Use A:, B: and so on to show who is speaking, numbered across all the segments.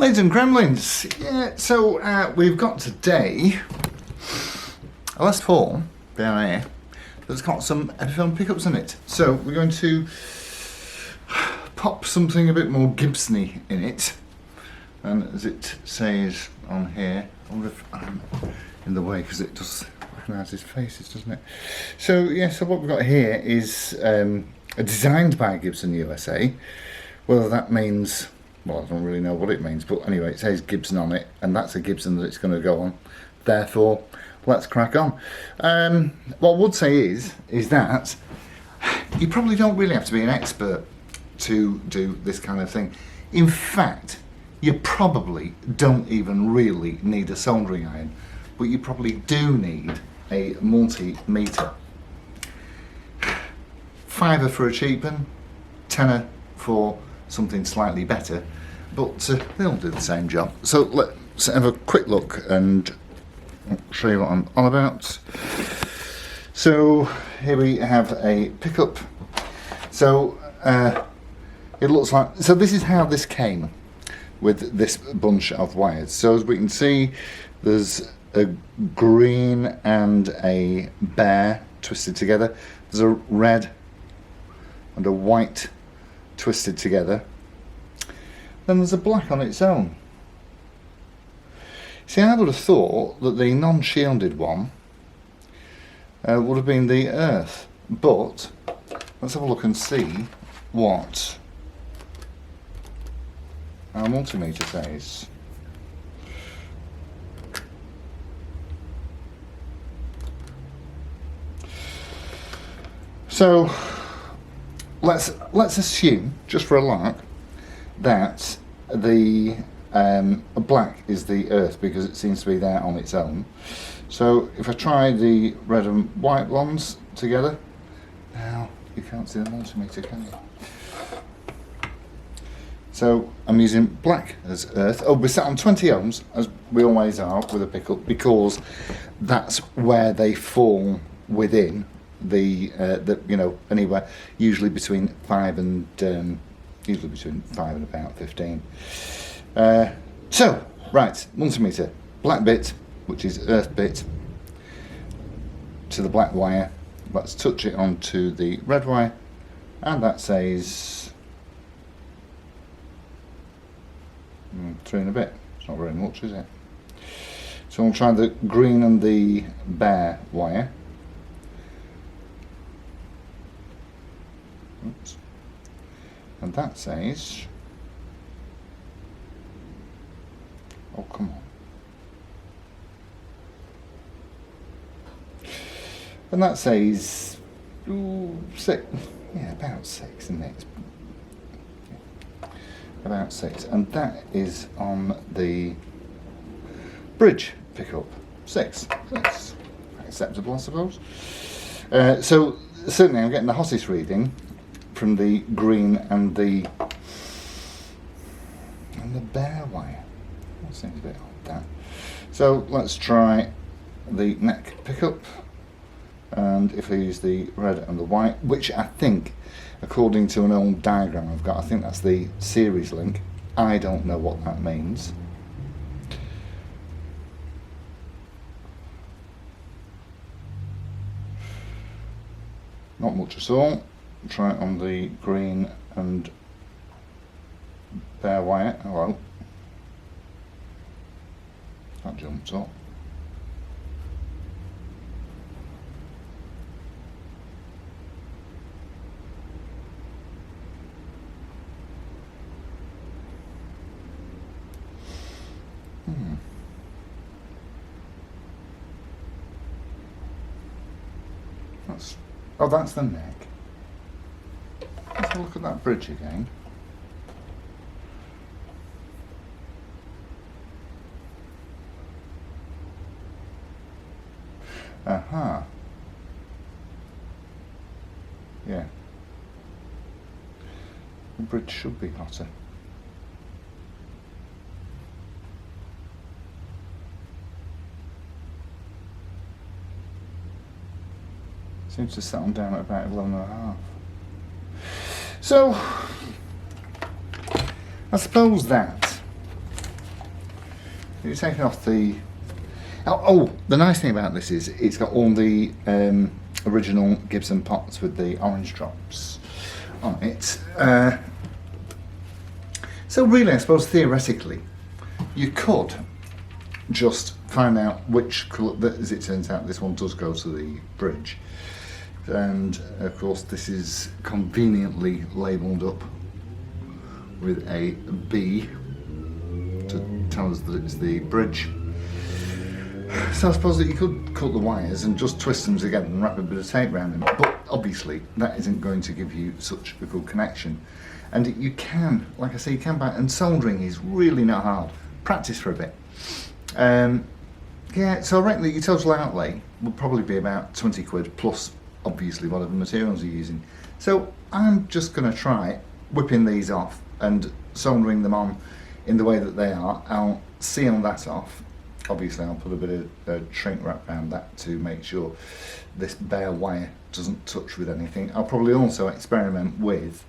A: Ladies and gremlins, yeah, so we've got today a Les Paul down here that's got some Epiphone pickups in it. So we're going to pop something a bit more Gibson-y in it, and as it says on here, I wonder if I'm in the way because it does recognise his faces, doesn't it? So yeah, so what we've got here is designed by Gibson USA. Whether that means, well, I don't really know what it means, but anyway, it says Gibson on it, and that's a Gibson that it's going to go on. Therefore, let's crack on. What I would say is that you probably don't really have to be an expert to do this kind of thing. In fact, you probably don't even really need a soldering iron, but you probably do need a multimeter. £5 for a cheap one, £10 for something slightly better, but they all do the same job. So let's have a quick look and I'll show you what I'm on about. So here we have a pickup. So it looks like, so this is how this came with this bunch of wires. So as we can see, there's a green and a bare twisted together. There's a red and a white twisted together. Then there's a black on its own. See, I would have thought that the non-shielded one would have been the earth, but let's have a look and see what our multimeter says. So let's assume, just for a lark, that the black is the earth because it seems to be there on its own. So if I try the red and white ones together, now you can't see the multimeter, can you? So I'm using black as earth. Oh, we're set on 20 ohms, as we always are with a pickup, because that's where they fall within the you know, anywhere usually between 5 and about 15. So right, multimeter, black bit, which is earth bit, to the black wire. Let's touch it onto the red wire, and that says 3 and a bit. It's not very much, is it? So we'll try the green and the bare wire. Oops. And that says, oh come on, and that says 6, yeah, about 6, isn't it? About 6, and that is on the bridge pickup. 6. That's acceptable, I suppose. So certainly I'm getting the hottest reading from the green and the bare wire. That seems a bit odd, that. So let's try the neck pickup, and if I use the red and the white, which I think, according to an old diagram I've got, I think that's the series link. I don't know what that means. Not much at all. Try it on the green and bare wire. Hello. That jumps up. That's the neck. Let's have a look at that bridge again. Aha. Yeah. The bridge should be hotter. Seems to settle down at about 11.5. So, I suppose that You're taking off the... Oh, the nice thing about this is it's got all the original Gibson pots with the orange drops on it. So really, I suppose theoretically, you could just find out which colour, as it turns out, this one does go to the bridge. And of course, this is conveniently labelled up with a B to tell us that it's the bridge. So I suppose that you could cut the wires and just twist them together and wrap a bit of tape around them, but obviously that isn't going to give you such a good connection. And you can, like I say, you can buy, and soldering is really not hard. Practice for a bit. Yeah, so I reckon that your total outlay will probably be about 20 quid plus obviously whatever materials you're using. So I'm just going to try whipping these off and soldering them on in the way that they are. I'll seal that off. Obviously I'll put a bit of shrink wrap around that to make sure this bare wire doesn't touch with anything. I'll probably also experiment with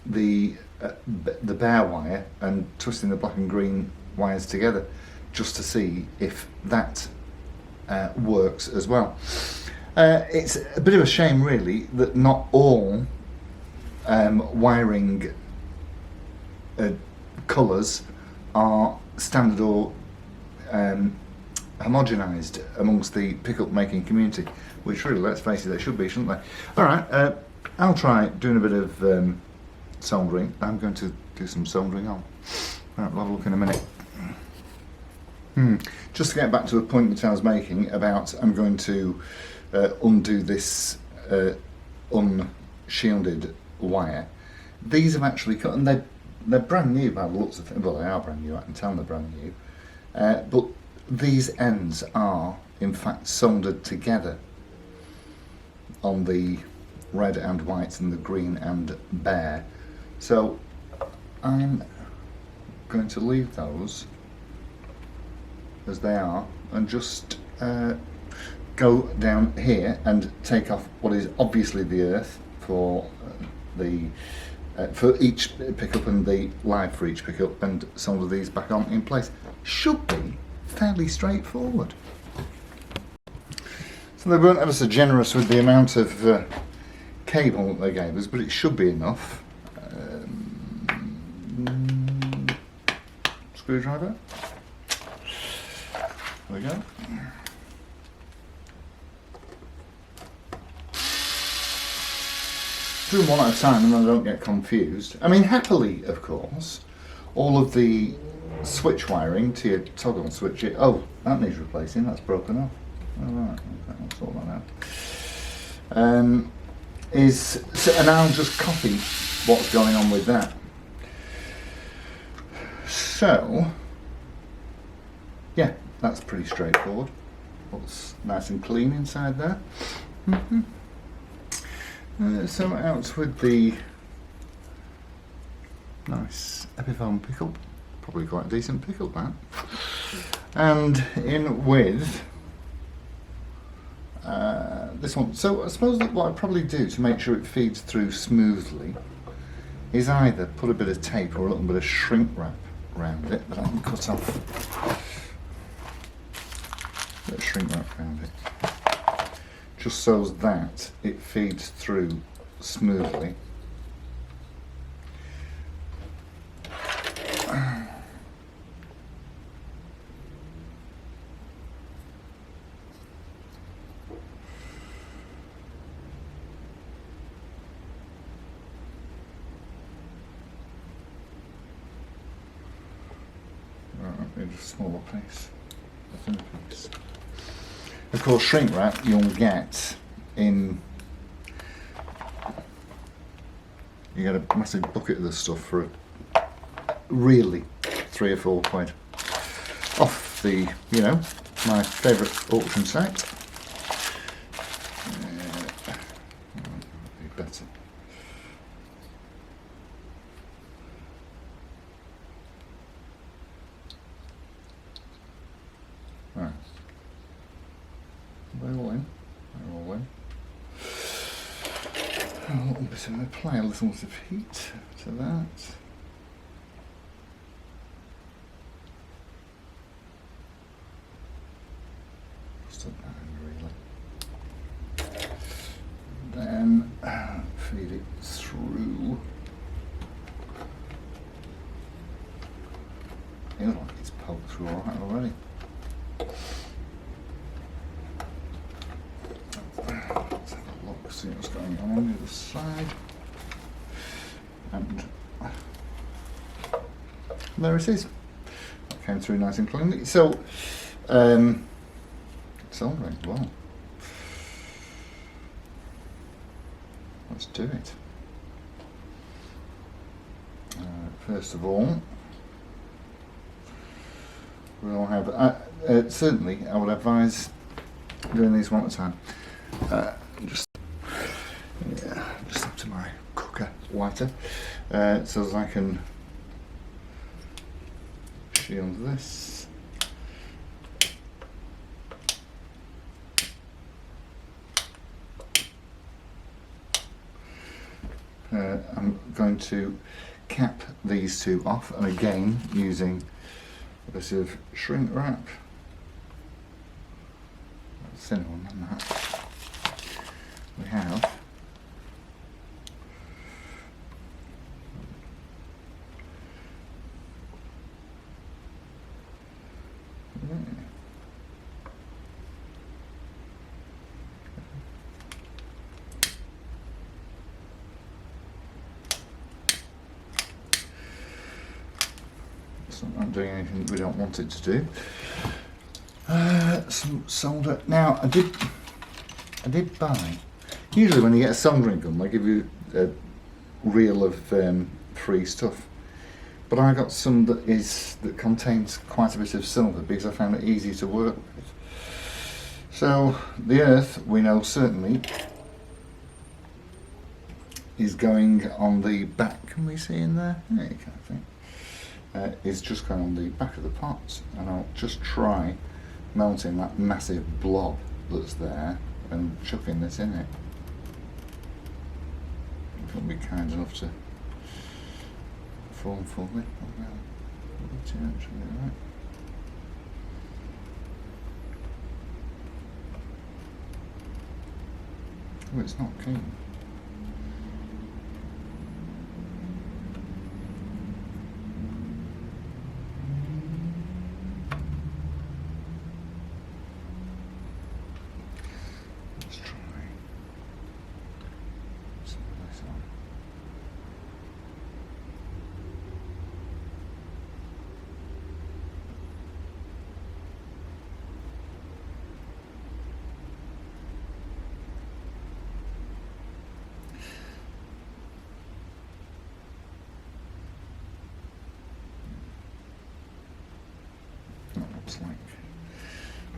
A: the bare wire and twisting the black and green wires together just to see if that works as well. It's a bit of a shame really that not all wiring colours are standard or homogenised amongst the pickup making community, which really, let's face it, they should be, shouldn't they? Alright, I'll try doing a bit of soldering. I'm going to do some soldering on. Alright, we'll have a look in a minute. Just to get back to the point that I was making about I'm going to undo this unshielded wire. These have actually cut, and they're brand new by the looks of things. Well, they are brand new, I can tell they're brand new. But these ends are in fact soldered together on the red and white and the green and bare. So I'm going to leave those as they are and just go down here and take off what is obviously the earth for for each pickup and the live for each pickup, and solder these back on in place. Should be fairly straightforward. So they weren't ever so generous with the amount of cable that they gave us, but it should be enough. Screwdriver. There we go. Do them one at a time and I don't get confused. I mean, happily, of course, all of the switch wiring to your toggle switch. Oh, that needs replacing. That's broken off. All right, okay, I'll sort that out. And I'll just copy what's going on with that. So, yeah, that's pretty straightforward. Looks nice and clean inside there. So out with the nice Epiphone pickup, probably quite a decent pickup that, and in with this one. So I suppose that what I'd probably do to make sure it feeds through smoothly is either put a bit of tape or a little bit of shrink wrap around it that I can cut off. A bit of shrink wrap around it, just so that it feeds through smoothly. In a smaller piece, a thinner piece. Of course, shrink wrap you'll get in. You get a massive bucket of this stuff for really 3 or 4 quid off the, you know, my favourite auction site. Be better. Right. They're all in. They're all in. A little bit of apply a little bit of heat to that. feels like it's poked through alright already. Let's have a look, see what's going on the other side. And there it is. That came through nice and cleanly. So, soldering, well. Let's do it. First of all, we'll have, certainly I would advise doing these one at a time. Just up to my cooker lighter, so as I can shield this. I'm going to cap these two off, and again using a bit of shrink wrap, thinner one than that. We have not doing anything we don't want it to do. Some solder. Now I did buy. Usually when you get a soldering gun, they give you a reel of free stuff. But I got some that contains quite a bit of silver because I found it easy to work with. So the earth, we know certainly, is going on the back. Can we see in there? Yeah, you can, I think. Is just going on the back of the pot, and I'll just try melting that massive blob that's there and chucking this in it. If it'll be kind enough to form fully. Oh, well, actually, right. Oh, it's not keen.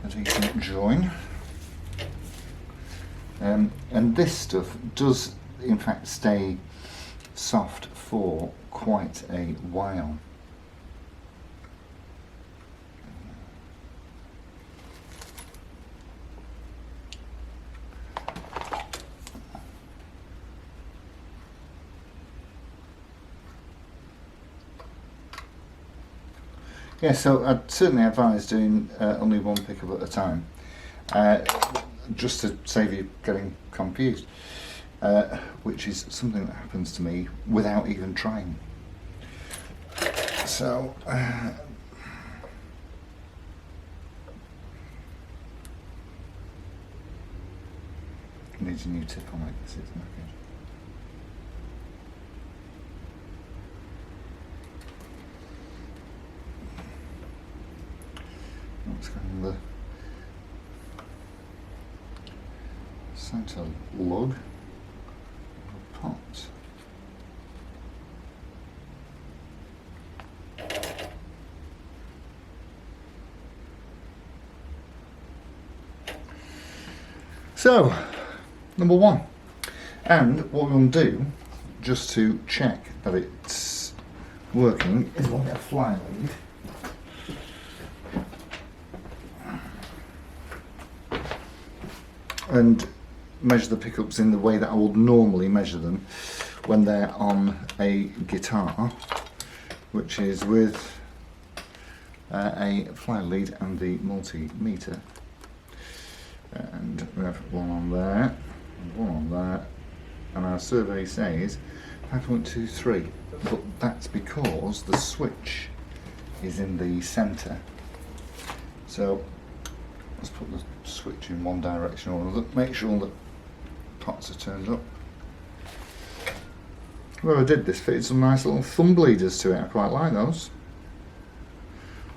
A: Like a decent join, and this stuff does in fact stay soft for quite a while. Yeah, so I'd certainly advise doing only one pickup at a time, just to save you getting confused, which is something that happens to me without even trying. So, needs a new tip on it, this is not good. Let's go in the centre lug of the pot. So, number one. And what we'll do, just to check that it's working, is we'll get a fly lead. And measure the pickups in the way that I would normally measure them when they're on a guitar, which is with a fly lead and the multimeter. And we have one on there, and one on there, and our survey says 5.23, but that's because the switch is in the centre. So let's put the switch in one direction or another. Make sure that pots are turned up. Whoever did this fitted some nice little thumb bleeders to it. I quite like those.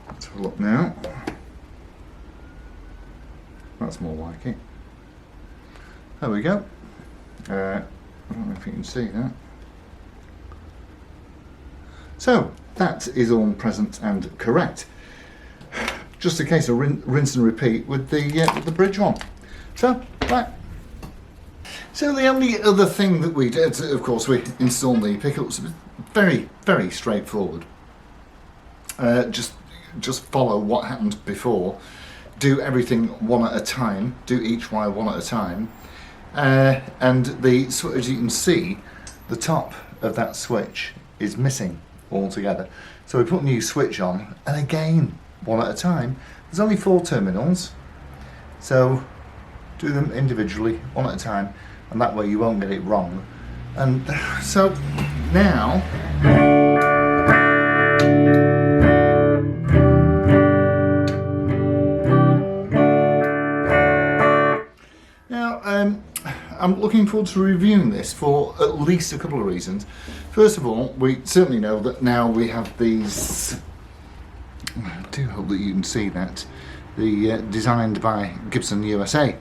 A: Let's have a look now. That's more like it. There we go. I don't know if you can see that. So that is all present and correct. Just a case of rinse and repeat with the bridge one. So right. So the only other thing that we did, of course, we installed the pickups. Very, very straightforward. Just follow what happened before. Do everything one at a time. Do each wire one at a time. And as you can see, the top of that switch is missing altogether. So we put a new switch on, and again, one at a time. There's only 4 terminals, so do them individually, one at a time, and that way you won't get it wrong. And so now, I'm looking forward to reviewing this for at least a couple of reasons. First of all, we certainly know that now we have these, I do hope that you can see that, the designed by Gibson USA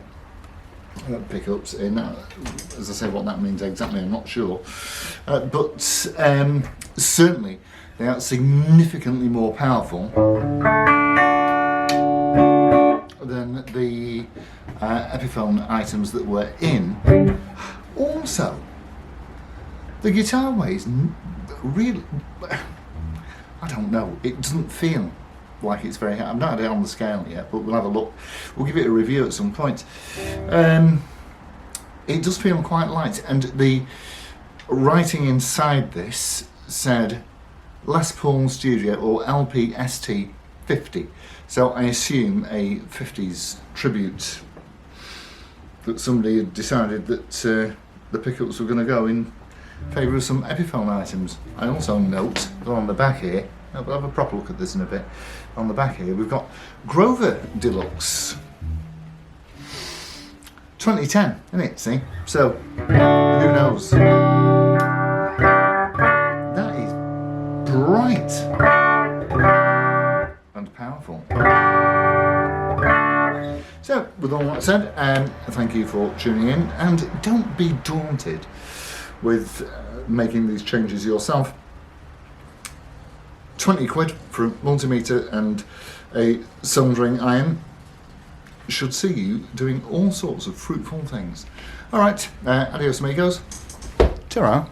A: pickups in, as I say, what that means exactly I'm not sure, but certainly they are significantly more powerful than the Epiphone items that were in. Also, the guitar weighs really, I don't know, it doesn't feel like it's very hard. I've not had it on the scale yet, but we'll have a look. We'll give it a review at some point. It does feel quite light, and the writing inside this said Les Paul Studio or LPST 50. So I assume a 50s tribute, that somebody had decided that the pickups were going to go in favour of some Epiphone items. I also note that on the back here, we'll have a proper look at this in a bit, on the back here we've got Grover Deluxe 2010, isn't it, see? So, who knows? That is bright and powerful. So, with all that said, thank you for tuning in, and don't be daunted with making these changes yourself. 20 quid for a multimeter and a soldering iron should see you doing all sorts of fruitful things. Alright, adios amigos. Ta-ra.